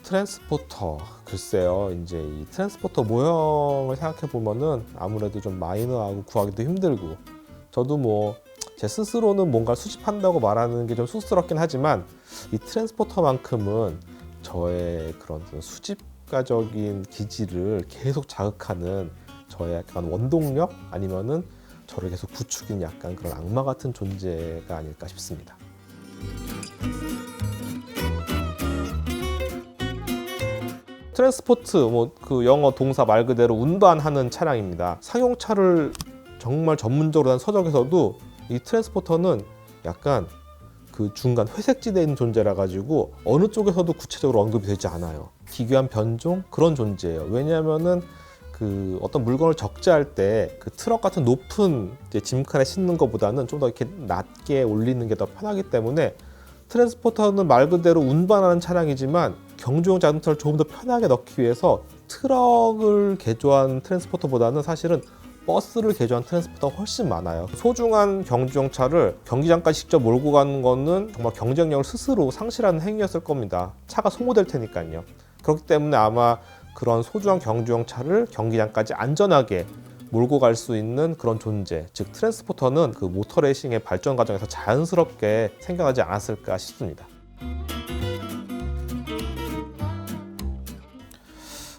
트랜스포터, 글쎄요. 이제 이 트랜스포터 모형을 생각해 보면은 아무래도 좀 마이너하고 구하기도 힘들고, 저도 뭐 제 스스로는 뭔가 수집한다고 말하는 게 좀 쑥스럽긴 하지만 이 트랜스포터만큼은 저의 그런 수집가적인 기질을 계속 자극하는 저의 약간 원동력, 아니면은 저를 계속 부추기는 약간 그런 악마 같은 존재가 아닐까 싶습니다. 트랜스포트, 뭐 그 영어 동사 말 그대로 운반하는 차량입니다. 상용차를 정말 전문적으로 한 서적에서도 이 트랜스포터는 약간 그 중간 회색지대에 있는 존재라 가지고 어느 쪽에서도 구체적으로 언급이 되지 않아요. 기괴한 변종, 그런 존재예요. 왜냐하면은 그 어떤 물건을 적재할 때 그 트럭 같은 높은 이제 짐칸에 싣는 것보다는 좀 더 이렇게 낮게 올리는 게 더 편하기 때문에 트랜스포터는 말 그대로 운반하는 차량이지만 경주용 자동차를 조금 더 편하게 넣기 위해서 트럭을 개조한 트랜스포터보다는 사실은 버스를 개조한 트랜스포터가 훨씬 많아요. 소중한 경주용 차를 경기장까지 직접 몰고 가는 거는 정말 경쟁력을 스스로 상실하는 행위였을 겁니다. 차가 소모될 테니까요. 그렇기 때문에 아마 그런 소중한 경주용 차를 경기장까지 안전하게 몰고 갈 수 있는 그런 존재, 즉 트랜스포터는 그 모터레이싱의 발전 과정에서 자연스럽게 생겨나지 않았을까 싶습니다.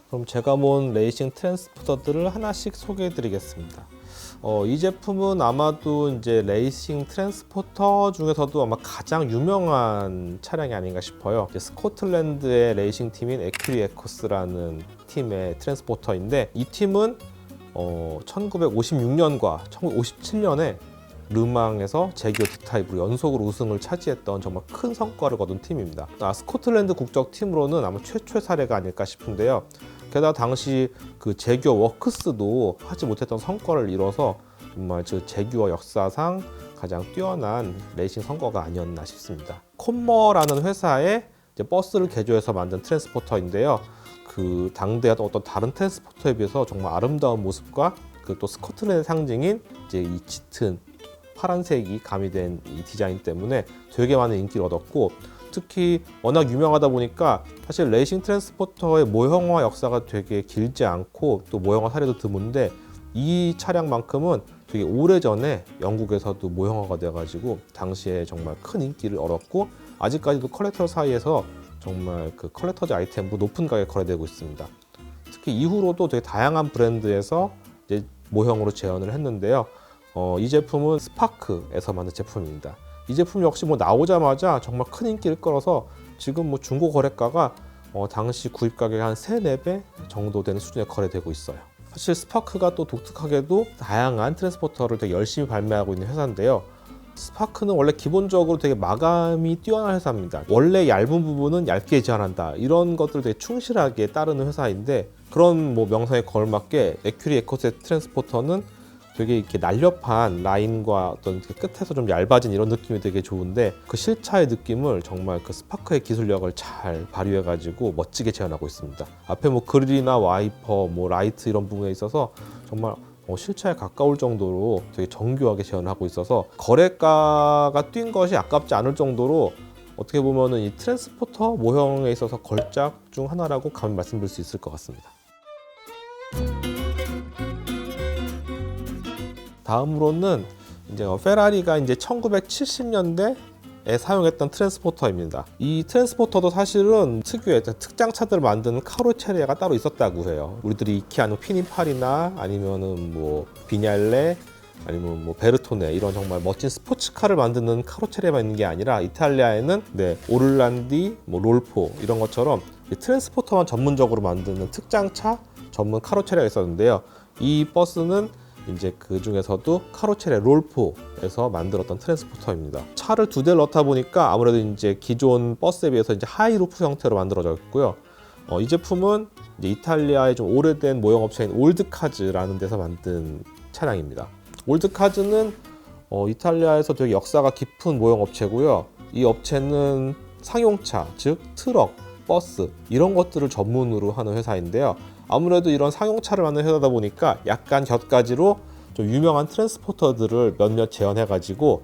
그럼 제가 모은 레이싱 트랜스포터들을 하나씩 소개해 드리겠습니다. 이 제품은 아마도 이제 레이싱 트랜스포터 중에서도 아마 가장 유명한 차량이 아닌가 싶어요. 이제 스코틀랜드의 레이싱 팀인 에큐리 에코스라는 팀의 트랜스포터인데, 이 팀은 1956년과 1957년에 르망에서 제기어 D타입으로 연속으로 우승을 차지했던 정말 큰 성과를 거둔 팀입니다. 스코틀랜드 국적 팀으로는 아마 최초의 사례가 아닐까 싶은데요. 게다가 당시 그 제규어 워크스도 하지 못했던 성과를 이뤄서 정말 그 제규어 역사상 가장 뛰어난 레이싱 성과가 아니었나 싶습니다. 콤머라는 회사의 이제 버스를 개조해서 만든 트랜스포터인데요. 그 당대의 어떤 다른 트랜스포터에 비해서 정말 아름다운 모습과 그 또 스코틀랜드 상징인 이제 이 짙은 파란색이 가미된 이 디자인 때문에 되게 많은 인기를 얻었고, 특히 워낙 유명하다 보니까 사실 레이싱 트랜스포터의 모형화 역사가 되게 길지 않고 또 모형화 사례도 드문데, 이 차량만큼은 되게 오래전에 영국에서도 모형화가 돼가지고 당시에 정말 큰 인기를 얻었고, 아직까지도 컬렉터 사이에서 정말 그 컬렉터즈 아이템으로 높은 가격에 거래되고 있습니다. 특히 이후로도 되게 다양한 브랜드에서 이제 모형으로 재현을 했는데요. 이 제품은 스파크에서 만든 제품입니다. 이 제품 역시 뭐 나오자마자 정말 큰 인기를 끌어서 지금 뭐 중고 거래가가 당시 구입 가격의 한 3, 4배 정도 되는 수준에 거래되고 있어요. 사실 스파크가 또 독특하게도 다양한 트랜스포터를 되게 열심히 발매하고 있는 회사인데요. 스파크는 원래 기본적으로 되게 마감이 뛰어난 회사입니다. 원래 얇은 부분은 얇게 제한한다, 이런 것들 되게 충실하게 따르는 회사인데, 그런 뭐 명성에 걸맞게 에큐리 에코스의 트랜스포터는 되게 이렇게 날렵한 라인과 어떤 끝에서 좀 얇아진 이런 느낌이 되게 좋은데, 그 실차의 느낌을 정말 그 스파크의 기술력을 잘 발휘해가지고 멋지게 재현하고 있습니다. 앞에 뭐 그릴이나 와이퍼, 뭐 라이트 이런 부분에 있어서 정말 실차에 가까울 정도로 되게 정교하게 재현하고 있어서 거래가가 뛴 것이 아깝지 않을 정도로 어떻게 보면은 이 트랜스포터 모형에 있어서 걸작 중 하나라고 감히 말씀드릴 수 있을 것 같습니다. 다음으로는 이제 페라리가 이제 1970년대에 사용했던 트랜스포터입니다. 이 트랜스포터도 사실은 특유의 특장차들을 만드는 카로체리아가 따로 있었다고 해요. 우리들이 익히 아는 피니팔이나 아니면은 뭐 비냘레, 아니면 뭐 베르토네, 이런 정말 멋진 스포츠카를 만드는 카로체리아만 있는 게 아니라 이탈리아에는 오를란디, 뭐 롤포 이런 것처럼 트랜스포터만 전문적으로 만드는 특장차 전문 카로체리아가 있었는데요. 이 버스는 이제 그 중에서도 카로체레 롤포에서 만들었던 트랜스포터입니다. 차를 2대를 넣다 보니까 아무래도 이제 기존 버스에 비해서 이제 하이루프 형태로 만들어져 있고요. 이 제품은 이제 이탈리아의 좀 오래된 모형 업체인 올드카즈라는 데서 만든 차량입니다. 올드카즈는 이탈리아에서 되게 역사가 깊은 모형 업체고요. 이 업체는 상용차, 즉 트럭, 버스 이런 것들을 전문으로 하는 회사인데요. 아무래도 이런 상용차를 만드는 회사다 보니까 약간 곁가지로 좀 유명한 트랜스포터들을 몇몇 재현해가지고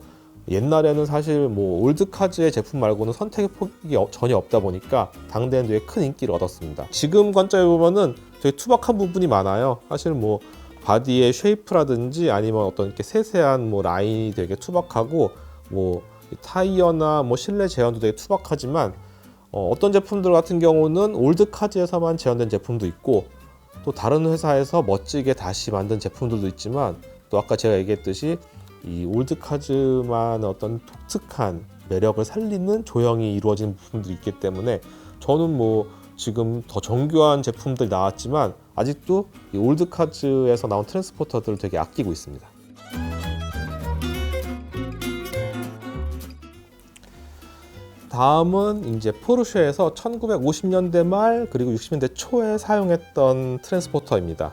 옛날에는 사실 뭐 올드카즈의 제품 말고는 선택의 폭이 전혀 없다 보니까 당대엔 되게 큰 인기를 얻었습니다. 지금 관점에 보면은 되게 투박한 부분이 많아요. 사실 뭐 바디의 쉐이프라든지 아니면 어떤 이렇게 세세한 뭐 라인이 되게 투박하고 뭐 타이어나 뭐 실내 제어도 되게 투박하지만 어떤 제품들 같은 경우는 올드카즈에서만 제한된 제품도 있고 또 다른 회사에서 멋지게 다시 만든 제품들도 있지만 또 아까 제가 얘기했듯이 이 올드카즈만의 어떤 독특한 매력을 살리는 조형이 이루어진 부품도 있기 때문에 저는 뭐 지금 더 정교한 제품들이 나왔지만 아직도 이 올드카즈에서 나온 트랜스포터들을 되게 아끼고 있습니다. 다음은 이제 포르쉐에서 1950년대 말 그리고 60년대 초에 사용했던 트랜스포터입니다.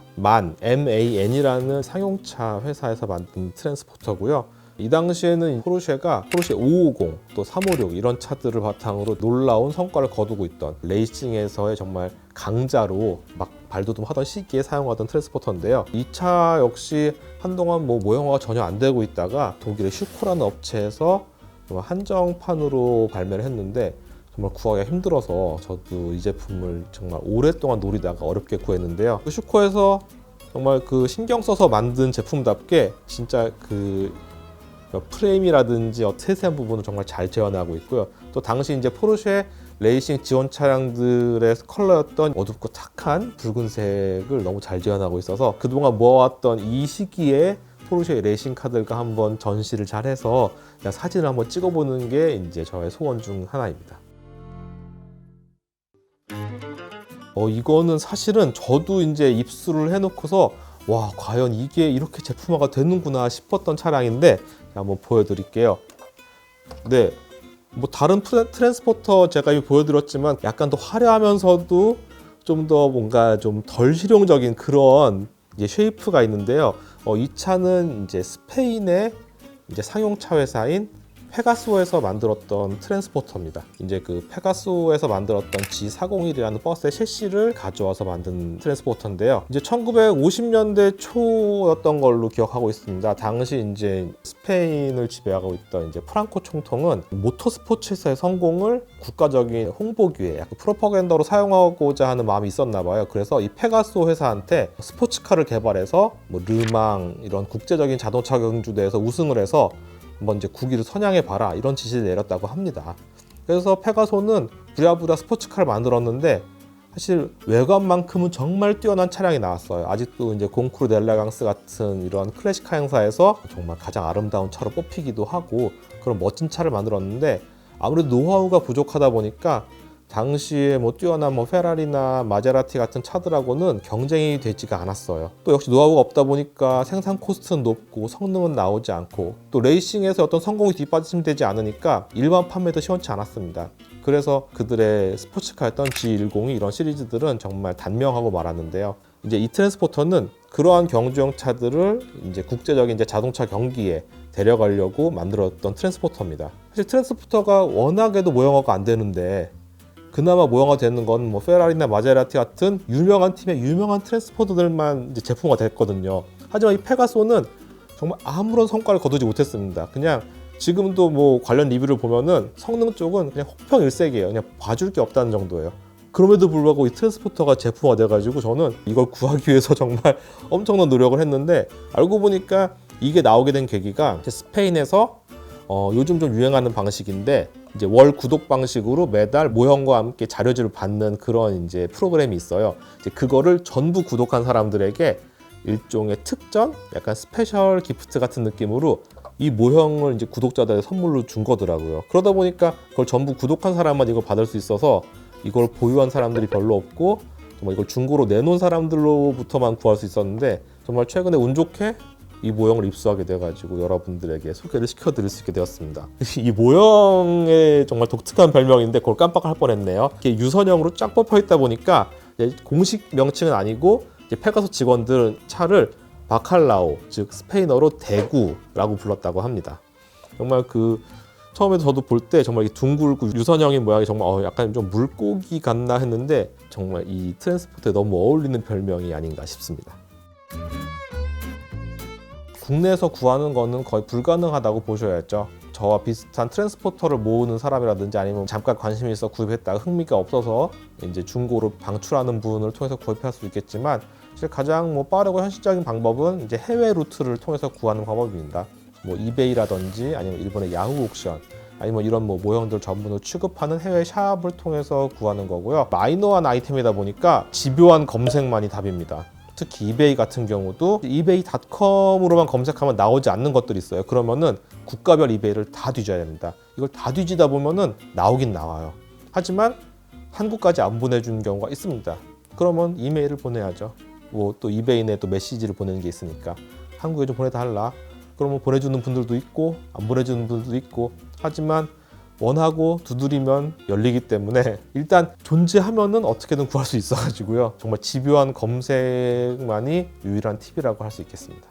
MAN이라는 상용차 회사에서 만든 트랜스포터고요. 이 당시에는 포르쉐가 포르쉐 550, 또 356 이런 차들을 바탕으로 놀라운 성과를 거두고 있던 레이싱에서의 정말 강자로 막 발돋움하던 시기에 사용하던 트랜스포터인데요. 이 차 역시 한동안 뭐 모형화가 전혀 안 되고 있다가 독일의 슈코라는 업체에서 한정판으로 발매를 했는데 정말 구하기가 힘들어서 저도 이 제품을 정말 오랫동안 노리다가 어렵게 구했는데요. 그 슈코에서 정말 그 신경 써서 만든 제품답게 진짜 그 프레임이라든지 세세한 부분을 정말 잘 재현하고 있고요. 또 당시 이제 포르쉐 레이싱 지원 차량들의 컬러였던 어둡고 탁한 붉은색을 너무 잘 재현하고 있어서 그동안 모아왔던 이 시기에 포르쉐 레이싱 카들과 한번 전시를 잘 해서 그냥 사진을 한번 찍어보는 게 이제 저의 소원 중 하나입니다. 이거는 사실은 저도 이제 입수를 해놓고서 와, 과연 이게 이렇게 제품화가 되는구나 싶었던 차량인데 한번 보여드릴게요. 네, 뭐 다른 트랜스포터 제가 이미 보여드렸지만 약간 더 화려하면서도 좀 더 뭔가 좀 덜 실용적인 그런 이제 쉐이프가 있는데요. 이 차는 이제 스페인의 이제 상용차 회사인 페가소에서 만들었던 트랜스포터입니다. 이제 그 페가소에서 만들었던 G401이라는 버스의 셰시를 가져와서 만든 트랜스포터인데요. 이제 1950년대 초였던 걸로 기억하고 있습니다. 당시 이제 스페인을 지배하고 있던 이제 프랑코 총통은 모터스포츠에서의 성공을 국가적인 홍보 기회, 약간 프로파간다로 사용하고자 하는 마음이 있었나 봐요. 그래서 이 페가소 회사한테 스포츠카를 개발해서 뭐 르망 이런 국제적인 자동차 경주대회에서 우승을 해서 한번 이제 국위를 선양해 봐라 이런 지시를 내렸다고 합니다. 그래서 페가소는 부랴부랴 스포츠카를 만들었는데 사실 외관만큼은 정말 뛰어난 차량이 나왔어요. 아직도 이제 공쿠르 델라강스 같은 이런 클래식카 행사에서 정말 가장 아름다운 차로 뽑히기도 하고 그런 멋진 차를 만들었는데 아무래도 노하우가 부족하다 보니까 당시에 뭐 뛰어난 뭐 페라리나 마제라티 같은 차들하고는 경쟁이 되지가 않았어요. 또 역시 노하우가 없다 보니까 생산 코스트는 높고 성능은 나오지 않고 또 레이싱에서 어떤 성공이 뒷받침되지 않으니까 일반 판매도 시원치 않았습니다. 그래서 그들의 스포츠카였던 G102 이런 시리즈들은 정말 단명하고 말았는데요. 이제 이 트랜스포터는 그러한 경주용 차들을 이제 국제적인 이제 자동차 경기에 데려가려고 만들었던 트랜스포터입니다. 사실 트랜스포터가 워낙에도 모형화가 안 되는데 그나마 모형화 되는 건 뭐 페라리나 마제라티 같은 유명한 팀의 유명한 트랜스포터들만 이제 제품화 됐거든요. 하지만 이 페가소는 정말 아무런 성과를 거두지 못했습니다. 그냥 지금도 뭐 관련 리뷰를 보면은 성능 쪽은 그냥 혹평일색이에요. 그냥 봐줄 게 없다는 정도예요. 그럼에도 불구하고 이 트랜스포터가 제품화 돼가지고 저는 이걸 구하기 위해서 정말 엄청난 노력을 했는데 알고 보니까 이게 나오게 된 계기가 스페인에서 요즘 좀 유행하는 방식인데 이제 월 구독 방식으로 매달 모형과 함께 자료지를 받는 그런 이제 프로그램이 있어요. 이제 그거를 전부 구독한 사람들에게 일종의 특전, 약간 스페셜 기프트 같은 느낌으로 이 모형을 이제 구독자들의 선물로 준 거더라고요. 그러다 보니까 그걸 전부 구독한 사람만 이걸 받을 수 있어서 이걸 보유한 사람들이 별로 없고 정말 이걸 중고로 내놓은 사람들로부터만 구할 수 있었는데 정말 최근에 운 좋게 이 모형을 입수하게 돼가지고 여러분들에게 소개를 시켜드릴 수 있게 되었습니다. 이 모형의 정말 독특한 별명인데 그걸 깜빡할 뻔했네요. 이게 유선형으로 쫙 뽑혀 있다 보니까 공식 명칭은 아니고 페가소 직원들은 차를 바칼라오, 즉 스페인어로 대구라고 불렀다고 합니다. 정말 그 처음에 저도 볼 때 정말 이 둥글고 유선형인 모양이 정말 약간 좀 물고기 같나 했는데 정말 이 트랜스포터에 너무 어울리는 별명이 아닌가 싶습니다. 국내에서 구하는 거는 거의 불가능하다고 보셔야죠. 저와 비슷한 트랜스포터를 모으는 사람이라든지 아니면 잠깐 관심이 있어 구입했다가 흥미가 없어서 이제 중고로 방출하는 분을 통해서 구입할 수 있겠지만, 사실 가장 빠르고 현실적인 방법은 이제 해외 루트를 통해서 구하는 방법입니다. 이베이라든지 아니면 일본의 야후 옥션, 아니면 이런 모형들 전문으로 취급하는 해외 샵을 통해서 구하는 거고요. 마이너한 아이템이다 보니까 집요한 검색만이 답입니다. 특히 이베이 같은 경우도 이베이닷컴으로만 검색하면 나오지 않는 것들이 있어요. 그러면은 국가별 이베이를 다 뒤져야 됩니다. 이걸 다 뒤지다 보면은 나오긴 나와요. 하지만 한국까지 안 보내주는 경우가 있습니다. 그러면 이메일을 보내야죠. 또 이베이 내에 또 메시지를 보내는 게 있으니까 한국에 좀 보내달라. 그러면 보내주는 분들도 있고 안 보내주는 분들도 있고, 하지만 원하고 두드리면 열리기 때문에 일단 존재하면은 어떻게든 구할 수 있어가지고요. 정말 집요한 검색만이 유일한 팁이라고 할 수 있겠습니다.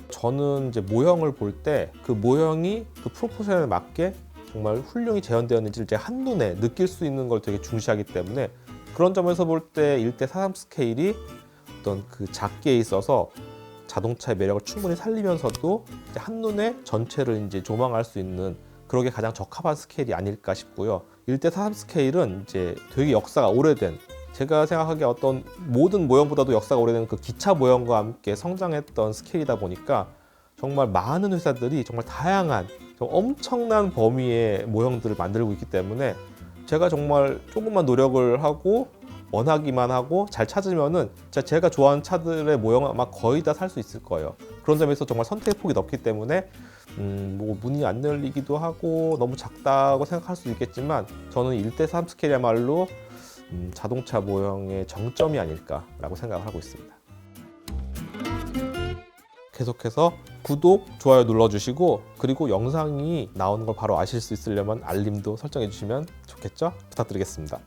저는 이제 모형을 볼 때 그 모형이 그 프로포션에 맞게 정말 훌륭히 재현되었는지를 제가 한눈에 느낄 수 있는 걸 되게 중시하기 때문에, 그런 점에서 볼 때 1:43 스케일이 어떤 그 작게에 있어서 자동차의 매력을 충분히 살리면서도 이제 한눈에 전체를 이제 조망할 수 있는, 그러게 가장 적합한 스케일이 아닐까 싶고요. 1:43 스케일은 이제 되게 역사가 오래된, 제가 생각하기에 어떤 모든 모형보다도 역사가 오래된 그 기차 모형과 함께 성장했던 스케일이다 보니까 정말 많은 회사들이 정말 다양한 엄청난 범위의 모형들을 만들고 있기 때문에, 제가 정말 조금만 노력을 하고 원하기만 하고 잘 찾으면은 제가 좋아하는 차들의 모형을 아마 거의 다 살 수 있을 거예요. 그런 점에서 정말 선택의 폭이 넓기 때문에 문이 안 열리기도 하고 너무 작다고 생각할 수 있겠지만, 저는 1:3 스케일이야말로 자동차 모형의 정점이 아닐까라고 생각을 하고 있습니다. 계속해서 구독, 좋아요 눌러주시고, 그리고 영상이 나오는 걸 바로 아실 수 있으려면 알림도 설정해 주시면 좋겠죠? 부탁드리겠습니다.